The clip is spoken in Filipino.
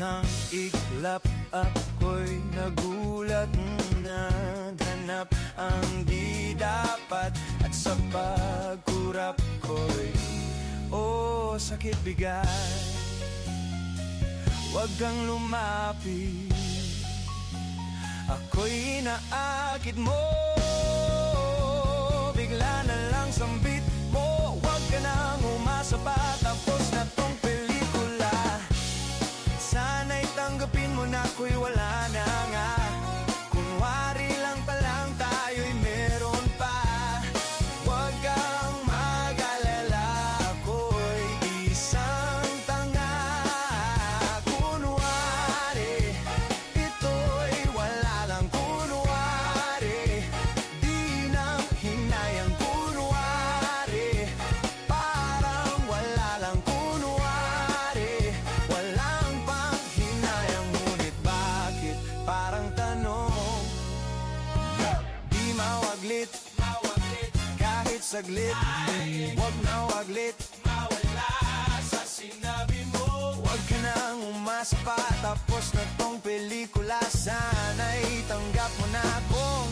Isang iglap ako'y nagulat, hanap ang di dapat. At sa pagkurap ko'y sakit bigay. Huwag kang lumapit, ako'y inaakit mo. Bigla na lang sambit mo, huwag ka nang umasa pa. Tapos na tong pelikula, sana'y tanggapin mo na ako'y wala na nga. Kunwari lang palang tayo'y meron pa. Huwag kang mag-alala, ako'y isang tanga. Kunwari, ito'y wala lang. Kunwari, di nang hinayang. Kunwari, parang wala lang. Kunwari, walang panghinayang. Ngunit bakit parang tanong, di mawaglit kahit saglit? Huwag na waglit, mawala sa sinabi mo. Huwag ka nang umasa pa, tapos na tong pelikula. Sana'y tanggap mo na ako.